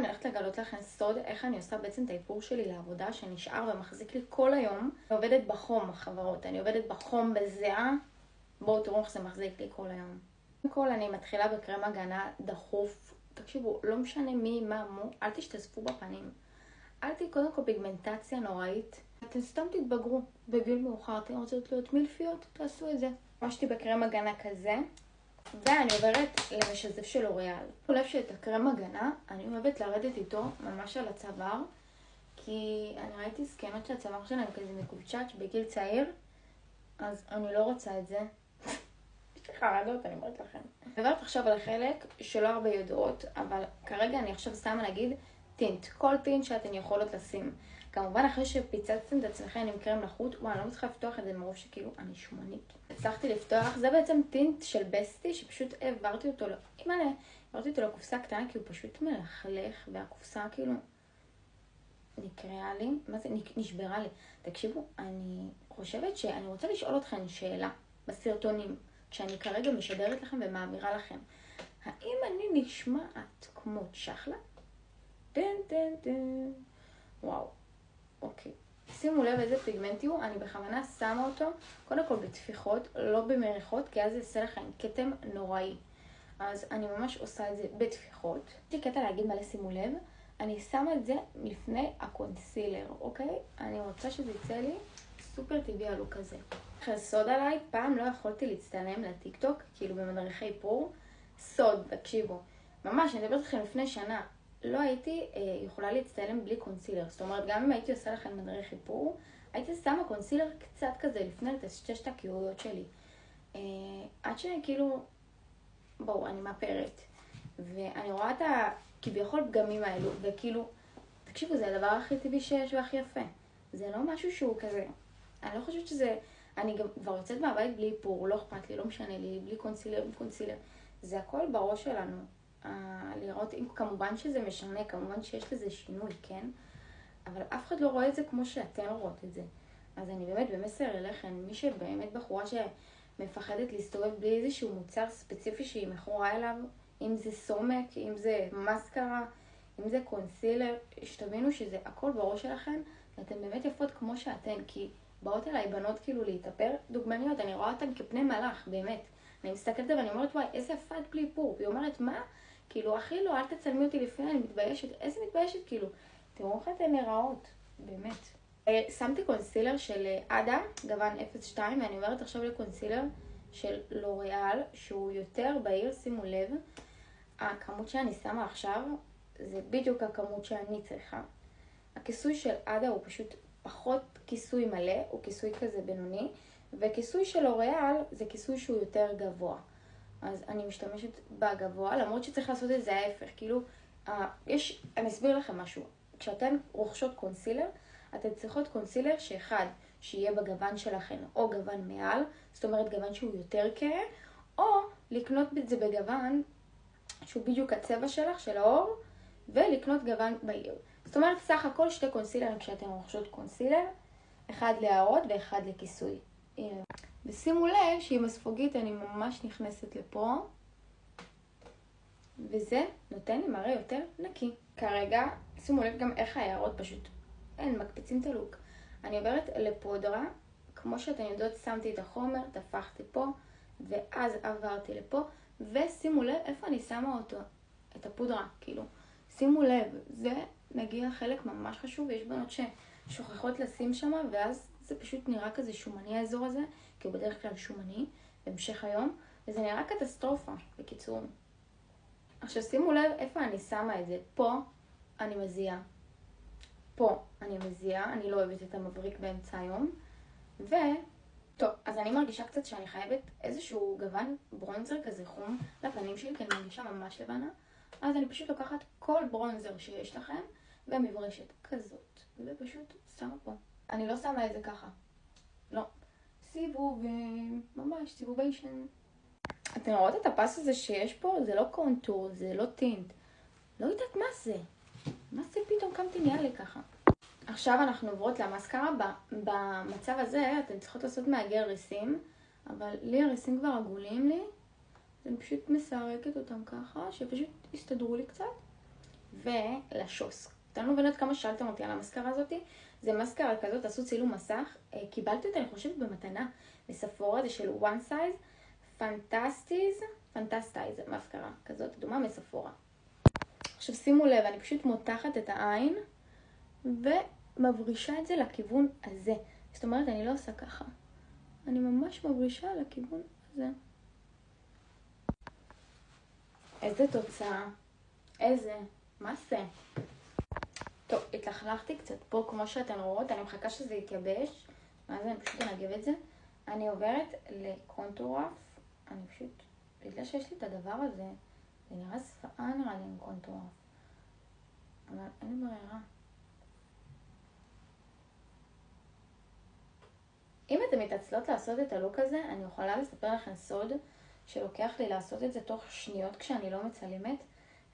אני הולכת לגלות לכם סוד איך אני עושה בעצם את האיפור שלי לעבודה שנשאר ומחזיק לי כל היום. אני עובדת בחום, חברות, אני עובדת בחום בזיעה. בואו תראו איך זה מחזיק לי כל היום. קודם כל אני מתחילה בקרם הגנה דחוף. תקשיבו, לא משנה מי, מה, מו, אל תשתזפו בפנים. אל תהיי קודם כל פיגמנטציה נוראית. אתם סתם תתבגרו בגיל מאוחר, אתם רוצות להיות מילפיות, תעשו את זה. משתי בקרם הגנה כזה. ואני עוברת למשזף של לוריאל. אני חושב שאת הקרם הגנה, אני אוהבת לרדת איתו ממש על הצוואר, כי אני ראיתי סקנות שהצוואר שלהם כזה מקובצ'ץ' בגיל צעיר, אז אני לא רוצה את זה. יש לי חרדות, אני אומרת לכם. אני עוברת עכשיו על החלק שלא הרבה יודעות, אבל כרגע אני עכשיו שמה נגיד טינט. כל טינט שאתן יכולות לשים. כמובן אחרי שפיצצתם את עצמכם עם קרם נחות, וואי, אני לא מצליחה לפתוח את זה מרוב שכאילו אני שמנית. הצלחתי לפתוח, זה בעצם טינט של בסטי, שפשוט העברתי אותו לקופסה קטנה, כי הוא פשוט מלכלך, והקופסה כאילו נקראה לי, מה זה? נשברה לי. תקשיבו, אני חושבת שאני רוצה לשאול אתכם שאלה בסרטונים, כשאני כרגע משדרת לכם ומעבירה לכם. האם אני נשמעת כמו צ'חלה? וואו. אוקיי. שימו לב איזה פיגמנט הוא, אני בכוונה שמה אותו, קודם כל בתפיחות, לא במריחות, כי אז זה יעשה לכם כתם נוראי. אז אני ממש עושה את זה בתפיחות. יש לי קטע להגיד מלא, שימו לב, אני שמה את זה לפני הקונסילר, אוקיי? אני רוצה שזה יצא לי סופר טבעי הלוק הזה. סוד עליי, פעם לא יכולתי להצטלם לטיקטוק, כאילו במדריכי איפור. סוד, תקשיבו. ממש, אני מדברת לכם לפני שנה. לא הייתי יכולה להצטלם בלי קונסילר. זאת אומרת, גם אם הייתי עושה לכם מדריך איפור, הייתי שמה קונסילר קצת כזה לפני לטשטש את הכיעוריות שלי. עד שכאילו, בואו, אני מאפרת. ואני רואה את הכביכול פגמים האלו, וכאילו, תקשיבו, זה הדבר הכי טבעי שיש והכי יפה. זה לא משהו שהוא כזה. אני לא חושבת שזה, אני גם כבר יוצאת מהבית בלי איפור, לא אכפת לי, לא משנה לי, בלי קונסילר, בלי קונסילר. זה הכל בראש שלנו. לראות, כמובן שזה משנה, כמובן שיש לזה שינוי, כן? אבל אף אחד לא רואה את זה כמו שאתן רואות את זה. אז אני באמת במסר אליכם, מי שבאמת בחורה שמפחדת להסתובב בלי איזשהו מוצר ספציפי שהיא מכורה אליו, אם זה סומק, אם זה מסקרה, אם זה קונסילר, שתבינו שזה הכל בראש שלכם, ואתן באמת יפות כמו שאתן, כי באות אליי בנות כאילו להתאפר דוגמניות, אני רואה אותן כפני מלאך, באמת. אני מסתכלת ואני אומרת, וואי, איזה יפה את בלי איפור. והיא אומרת, מה? כאילו, אחי, לא, אל תצלמי אותי לפני, אני מתביישת. איזה מתביישת, כאילו? תראו איך אתן נראות, באמת. שמתי קונסילר של אדה, גוון 02, ואני עוברת עכשיו לקונסילר של לוריאל, שהוא יותר בהיר, שימו לב. הכמות שאני שמה עכשיו, זה בדיוק הכמות שאני צריכה. הכיסוי של אדה הוא פשוט פחות כיסוי מלא, הוא כיסוי כזה בינוני, וכיסוי של לוריאל זה כיסוי שהוא יותר גבוה. אז אני משתמשת בגבוה, למרות שצריך לעשות את זה ההפך. כאילו, אני אסביר לכם משהו. כשאתן רוכשות קונסילר, אתן צריכות קונסילר שאחד, שיהיה בגוון שלכם, או גוון מעל, זאת אומרת גוון שהוא יותר כהה, או לקנות את זה בגוון שהוא בדיוק הצבע שלך, של האור, ולקנות גוון בהיר. זאת אומרת, סך הכל שתי קונסילרים כשאתן רוכשות קונסילר, אחד להראות ואחד לכיסוי. ושימו לב שעם הספוגית אני ממש נכנסת לפה, וזה נותן לי מראה יותר נקי. כרגע, שימו לב גם איך ההערות פשוט, מקפיצים את הלוק. אני עוברת לפודרה, כמו שאתן יודעות, שמתי את החומר, תפחתי פה, ואז עברתי לפה, ושימו לב איפה אני שמה אותו, את הפודרה, כאילו. שימו לב, זה מגיע חלק ממש חשוב, ויש בנות ששוכחות לשים שמה, ואז זה פשוט נראה כזה שומני האזור הזה, כי הוא בדרך כלל שומני, בהמשך היום, וזה נראה קטסטרופה, בקיצור. עכשיו שימו לב איפה אני שמה את זה. פה אני מזיעה. פה אני מזיעה, אני לא אוהבת את המבריק באמצע היום. טוב, אז אני מרגישה קצת שאני חייבת איזשהו גוון ברונזר כזה חום לפנים שלי, כי אני מרגישה ממש לבנה. אז אני פשוט לוקחת כל ברונזר שיש לכם, ומברשת כזאת, ופשוט שמה פה. אני לא שמה את זה ככה. לא. סיבובים, ממש סיבוביישן. אתם רואות את הפס הזה שיש פה? זה לא קונטור, זה לא טינט. לא יודעת מה זה. מה זה פתאום קמתי נהיה לי ככה? עכשיו אנחנו עוברות למסקרה. במצב הזה אתן צריכות לעשות מאגר ריסים, אבל לי הריסים כבר עגולים לי. אז אני פשוט מסרקת אותם ככה, שפשוט יסתדרו לי קצת. ולשוס. אתם לא מבינות כמה שאלתם אותי על המסקרה הזאת. זה מסקרה כזאת, תעשו צילום מסך. קיבלתי אותה, אני חושבת, במתנה מספורה, זה של One Size. פנטסטייז, מסקרה כזאת, דומה מספורה. עכשיו שימו לב, אני פשוט מותחת את העין ומברישה את זה לכיוון הזה. זאת אומרת, אני לא עושה ככה. אני ממש מברישה לכיוון הזה. איזה תוצאה. מה זה? טוב, התלכלכתי קצת פה, כמו שאתן רואות. אני מחכה שזה יתייבש. מה זה? אני פשוט אנגב את זה. אני עוברת לקונטור רף. אני פשוט, בגלל שיש לי את הדבר הזה, זה נראה שפעה נראה לי עם קונטור רף. אבל אין לי ברירה. אם אתם מתעצלות לעשות את הלוק הזה, אני יכולה לספר לכם סוד שלוקח לי לעשות את זה תוך שניות כשאני לא מצלמת.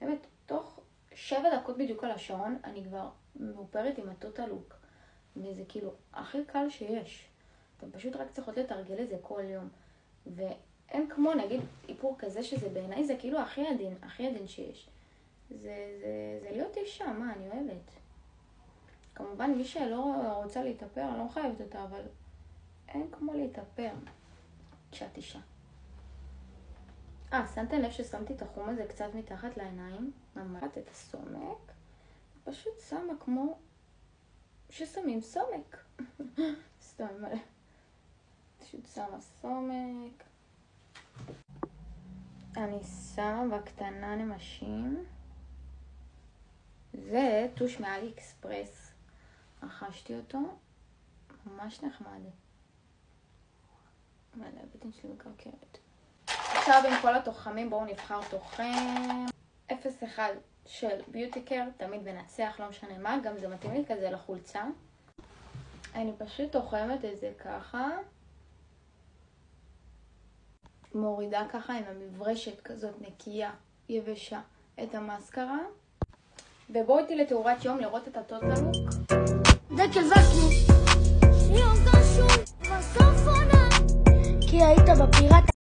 באמת, תוך 7 דקות בדיוק על השעון, אני כבר מאופרת עם הטוטל לוק. וזה כאילו הכי קל שיש. אתם פשוט רק צריכות לתרגל את זה כל יום. ואין כמו, נגיד, איפור כזה שזה בעיניי זה כאילו הכי עדין שיש. זה להיות אישה, מה אני אוהבת. כמובן, מי שלא רוצה להתאפר, אני לא חייבת אותה, אבל אין כמו להתאפר כשאת אישה. שמתם לב ששמתי את החום הזה קצת מתחת לעיניים, ממש את הסומק, פשוט שמה כמו ששמים סומק. סתם מלא. פשוט שמה סומק. אני שמה בקטנה נמשים. זה טוש מאלי אקספרס. רכשתי אותו. ממש נחמד. מלא, הבטן שלי מקרקרת. עכשיו עם כל התוחמים בואו נבחר תוחם. 0-1 של ביוטיקר, תמיד מנצח, לא משנה מה, גם זה מתאים לי כזה לחולצה. אני פשוט תוחמת את זה ככה. מורידה ככה עם המברשת כזאת נקייה, יבשה, את המסקרה. ובואו איתי לתאורת יום לראות את הטוטל לוק. דקל וקני יום קשור בסוף עונה כי היית בפיראטה